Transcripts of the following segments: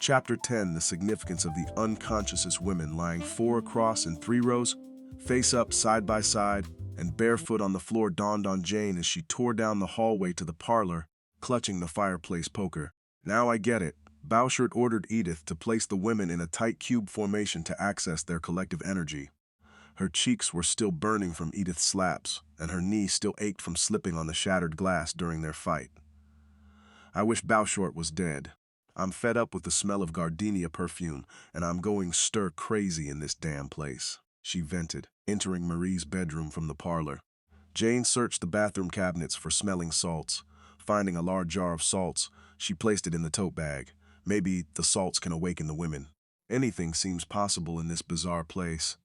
Chapter 10, The Significance of the Unconscious Women lying 4 across in 3 rows, face up, side by side, and barefoot on the floor dawned on Jane as she tore down the hallway to the parlor, clutching the fireplace poker. Now I get it. Bouchard ordered Edith to place the women in a tight cube formation to access their collective energy. Her cheeks were still burning from Edith's slaps, and her knee still ached from slipping on the shattered glass during their fight. I wish Bouchard was dead. I'm fed up with the smell of gardenia perfume, and I'm going stir-crazy in this damn place, she vented, entering Marie's bedroom from the parlor. Jane searched the bathroom cabinets for smelling salts. Finding a large jar of salts, she placed it in the tote bag. Maybe the salts can awaken the women. Anything seems possible in this bizarre place.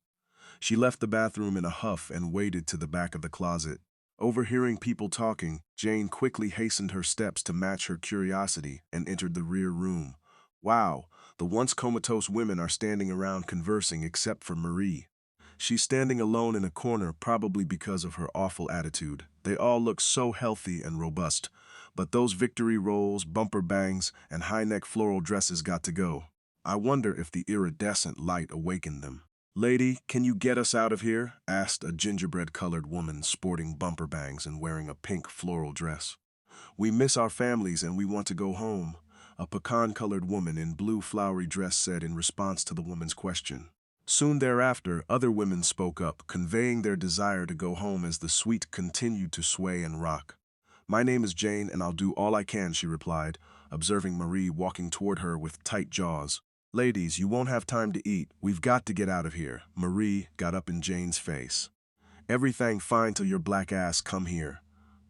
She left the bathroom in a huff and waded to the back of the closet. Overhearing people talking, Jane quickly hastened her steps to match her curiosity and entered the rear room. Wow, the once comatose women are standing around conversing except for Marie. She's standing alone in a corner, probably because of her awful attitude. They all look so healthy and robust, but those victory rolls, bumper bangs, and high-neck floral dresses got to go. I wonder if the iridescent light awakened them. "Lady, can you get us out of here?" asked a gingerbread-colored woman sporting bumper bangs and wearing a pink floral dress. "We miss our families and we want to go home," a pecan-colored woman in blue flowery dress said in response to the woman's question. Soon thereafter, other women spoke up, conveying their desire to go home as the suite continued to sway and rock. "My name is Jane, and I'll do all I can," she replied, observing Marie walking toward her with tight jaws. "Ladies, you won't have time to eat. We've got to get out of here." Marie got up in Jane's face. "Everything fine till your black ass come here."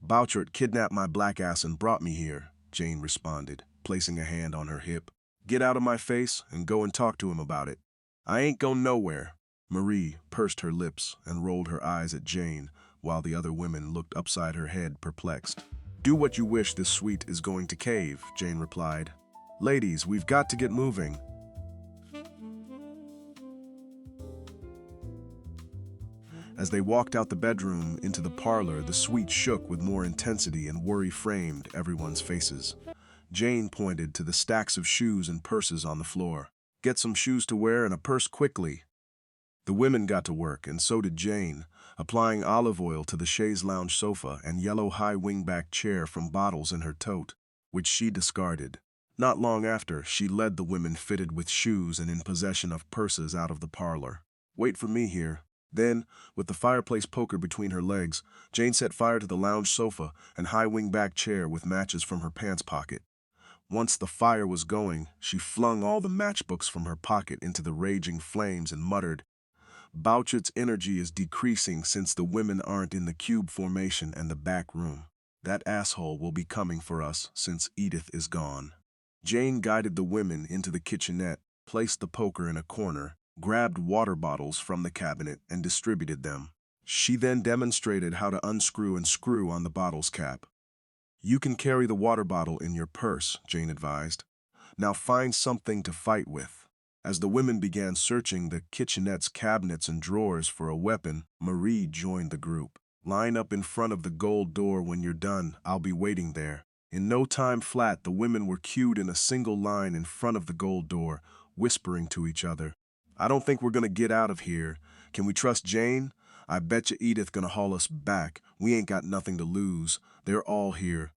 "Bouchard kidnapped my black ass and brought me here," Jane responded, placing a hand on her hip. "Get out of my face and go and talk to him about it." "I ain't going nowhere." Marie pursed her lips and rolled her eyes at Jane, while the other women looked upside her head, perplexed. "Do what you wish, this suite is going to cave," Jane replied. "Ladies, we've got to get moving." As they walked out the bedroom into the parlor, the suite shook with more intensity and worry framed everyone's faces. Jane pointed to the stacks of shoes and purses on the floor. "Get some shoes to wear and a purse quickly." The women got to work, and so did Jane, applying olive oil to the chaise lounge sofa and yellow high wingback chair from bottles in her tote, which she discarded. Not long after, she led the women fitted with shoes and in possession of purses out of the parlor. "Wait for me here." Then, with the fireplace poker between her legs, Jane set fire to the lounge sofa and high wingback chair with matches from her pants pocket. Once the fire was going, she flung all the matchbooks from her pocket into the raging flames and muttered, "Bouchard's energy is decreasing since the women aren't in the cube formation and the back room. That asshole will be coming for us since Edith is gone." Jane guided the women into the kitchenette, placed the poker in a corner, grabbed water bottles from the cabinet, and distributed them. She then demonstrated how to unscrew and screw on the bottle's cap. "You can carry the water bottle in your purse," Jane advised. "Now find something to fight with." As the women began searching the kitchenette's cabinets and drawers for a weapon, Marie joined the group. "Line up in front of the gold door when you're done. I'll be waiting there." In no time flat, the women were queued in a single line in front of the gold door, whispering to each other. "I don't think we're gonna get out of here. Can we trust Jane? I betcha Edith gonna haul us back. We ain't got nothing to lose. They're all here,"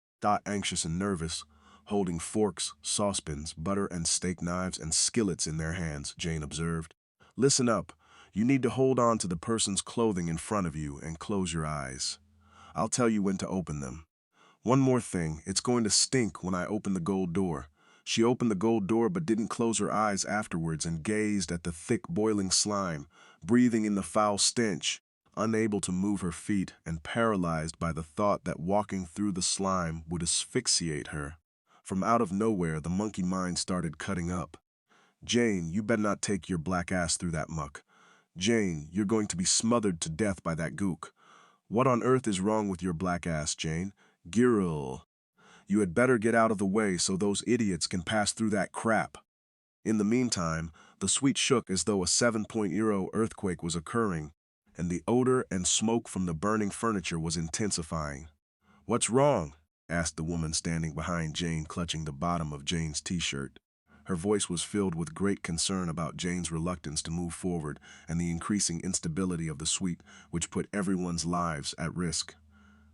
anxious and nervous, holding forks, saucepans, butter and steak knives, and skillets in their hands, Jane observed. "Listen up. You need to hold on to the person's clothing in front of you and close your eyes. I'll tell you when to open them. One more thing, it's going to stink when I open the gold door." She opened the gold door but didn't close her eyes afterwards and gazed at the thick boiling slime, breathing in the foul stench, unable to move her feet and paralyzed by the thought that walking through the slime would asphyxiate her. From out of nowhere, the monkey mind started cutting up. "Jane, you better not take your black ass through that muck. Jane, you're going to be smothered to death by that gook. What on earth is wrong with your black ass, Jane? Girl. You had better get out of the way so those idiots can pass through that crap." In the meantime, the suite shook as though a 7.0 earthquake was occurring, and the odor and smoke from the burning furniture was intensifying. "What's wrong?" asked the woman standing behind Jane, clutching the bottom of Jane's t-shirt. Her voice was filled with great concern about Jane's reluctance to move forward and the increasing instability of the suite, which put everyone's lives at risk.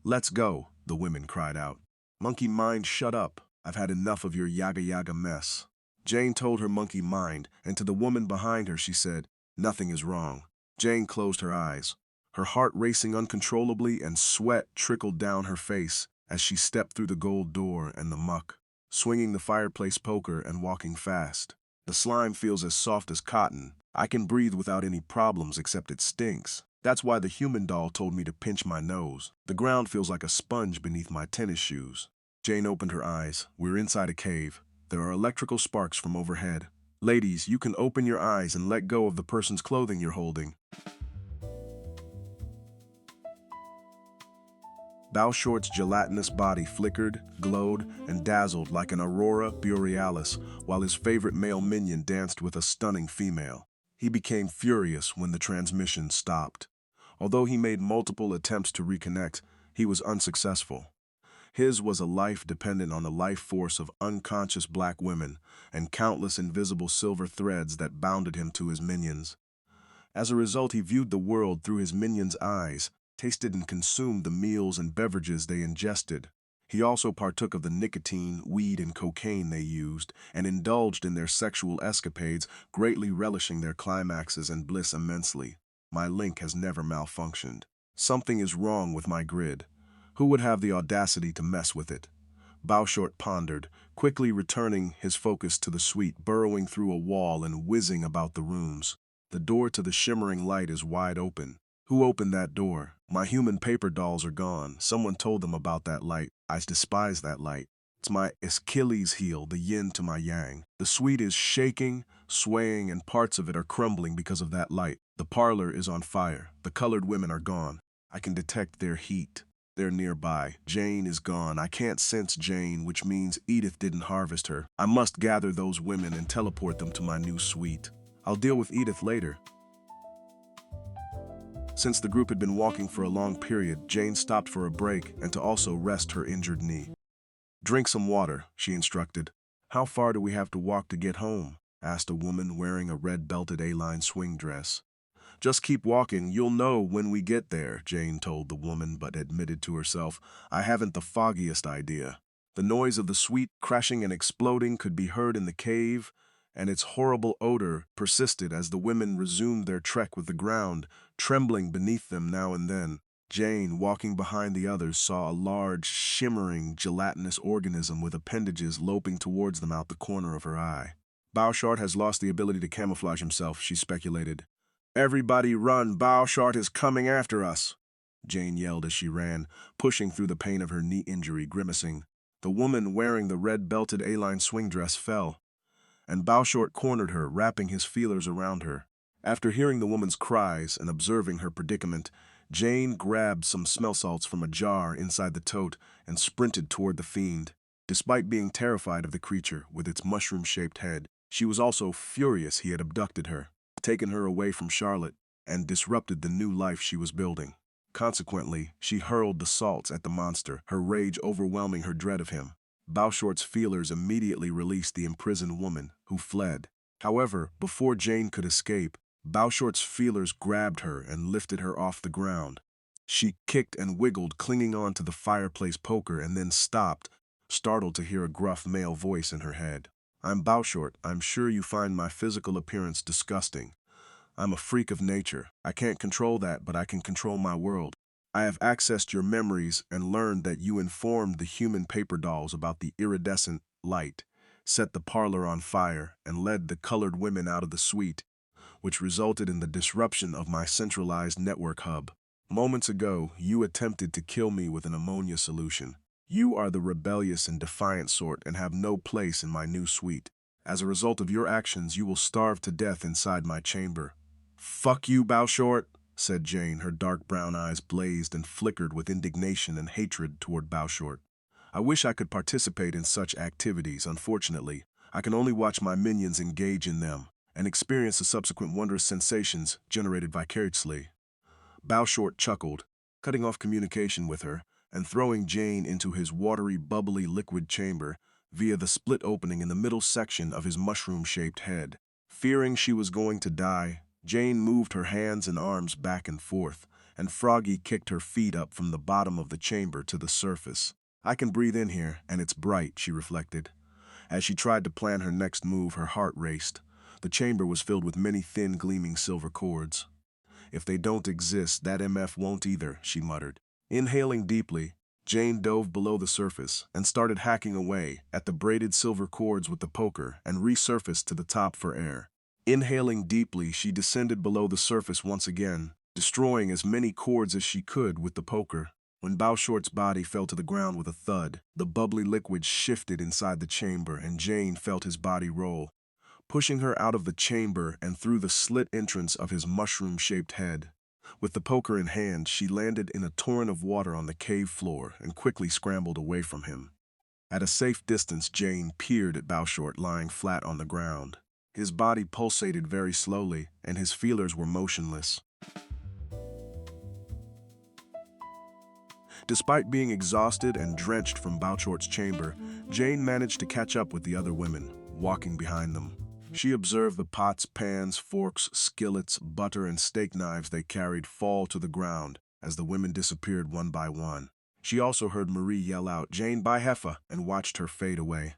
"Let's go," the women cried out. "Monkey Mind, shut up. I've had enough of your yaga-yaga mess." Jane told her monkey mind, and to the woman behind her she said, "Nothing is wrong." Jane closed her eyes, her heart racing uncontrollably, and sweat trickled down her face as she stepped through the gold door and the muck, swinging the fireplace poker and walking fast. "The slime feels as soft as cotton. I can breathe without any problems except it stinks. That's why the human doll told me to pinch my nose. The ground feels like a sponge beneath my tennis shoes." Jane opened her eyes. "We're inside a cave. There are electrical sparks from overhead. Ladies, you can open your eyes and let go of the person's clothing you're holding." Bowshort's gelatinous body flickered, glowed, and dazzled like an aurora borealis, while his favorite male minion danced with a stunning female. He became furious when the transmission stopped. Although he made multiple attempts to reconnect, he was unsuccessful. His was a life dependent on the life force of unconscious black women and countless invisible silver threads that bounded him to his minions. As a result, he viewed the world through his minions' eyes, tasted and consumed the meals and beverages they ingested. He also partook of the nicotine, weed, and cocaine they used, and indulged in their sexual escapades, greatly relishing their climaxes and bliss immensely. My link has never malfunctioned. Something is wrong with my grid. Who would have the audacity to mess with it? Bowshort pondered, quickly returning his focus to the suite, burrowing through a wall and whizzing about the rooms. The door to the shimmering light is wide open. Who opened that door? My human paper dolls are gone. Someone told them about that light. I despise that light. It's my Achilles heel, the yin to my yang. The suite is shaking, swaying, and parts of it are crumbling because of that light. The parlor is on fire. The colored women are gone. I can detect their heat. They're nearby. Jane is gone. I can't sense Jane, which means Edith didn't harvest her. I must gather those women and teleport them to my new suite. I'll deal with Edith later. Since the group had been walking for a long period, Jane stopped for a break and to also rest her injured knee. "Drink some water," she instructed. "How far do we have to walk to get home?" asked a woman wearing a red-belted A-line swing dress. "Just keep walking, you'll know when we get there," Jane told the woman, but admitted to herself, "I haven't the foggiest idea." The noise of the suite crashing and exploding could be heard in the cave, and its horrible odor persisted as the women resumed their trek with the ground, trembling beneath them now and then. Jane, walking behind the others, saw a large, shimmering, gelatinous organism with appendages loping towards them out the corner of her eye. "Bowshort has lost the ability to camouflage himself," she speculated. "Everybody run, Bowshort is coming after us," Jane yelled as she ran, pushing through the pain of her knee injury, grimacing. The woman wearing the red-belted A-line swing dress fell, and Bowshort cornered her, wrapping his feelers around her. After hearing the woman's cries and observing her predicament, Jane grabbed some smell salts from a jar inside the tote and sprinted toward the fiend. Despite being terrified of the creature with its mushroom-shaped head, she was also furious he had abducted her, taken her away from Charlotte, and disrupted the new life she was building. Consequently, she hurled the salts at the monster, her rage overwhelming her dread of him. Bowshort's feelers immediately released the imprisoned woman, who fled. However, before Jane could escape, Bowshort's feelers grabbed her and lifted her off the ground. She kicked and wiggled, clinging on to the fireplace poker, and then stopped, startled to hear a gruff male voice in her head. "I'm Bowshort. I'm sure you find my physical appearance disgusting. I'm a freak of nature. I can't control that, but I can control my world. I have accessed your memories and learned that you informed the human paper dolls about the iridescent light, set the parlor on fire, and led the colored women out of the suite, which resulted in the disruption of my centralized network hub. Moments ago, you attempted to kill me with an ammonia solution. You are the rebellious and defiant sort and have no place in my new suite. As a result of your actions, you will starve to death inside my chamber." "Fuck you, Bowshort," said Jane. Her dark brown eyes blazed and flickered with indignation and hatred toward Bowshort. "I wish I could participate in such activities. Unfortunately, I can only watch my minions engage in them and experience the subsequent wondrous sensations generated vicariously." Bowshort chuckled, cutting off communication with her and throwing Jane into his watery, bubbly liquid chamber. via the split opening in the middle section of his mushroom-shaped head. Fearing she was going to die, Jane moved her hands and arms back and forth, and Froggy kicked her feet up from the bottom of the chamber to the surface. I can breathe in here, and it's bright, she reflected. As she tried to plan her next move, her heart raced. The chamber was filled with many thin, gleaming silver cords. If they don't exist, that MF won't either, she muttered. Inhaling deeply, Jane dove below the surface and started hacking away at the braided silver cords with the poker and resurfaced to the top for air. Inhaling deeply, she descended below the surface once again, destroying as many cords as she could with the poker. When Bowshort's body fell to the ground with a thud, the bubbly liquid shifted inside the chamber and Jane felt his body roll, pushing her out of the chamber and through the slit entrance of his mushroom-shaped head. With the poker in hand, she landed in a torrent of water on the cave floor and quickly scrambled away from him. At a safe distance, Jane peered at Bowshort lying flat on the ground. His body pulsated very slowly, and his feelers were motionless. Despite being exhausted and drenched from Bowshort's chamber, Jane managed to catch up with the other women, walking behind them. She observed the pots, pans, forks, skillets, butter, and steak knives they carried fall to the ground as the women disappeared one by one. She also heard Marie yell out, "Jane, by Heffa," and watched her fade away.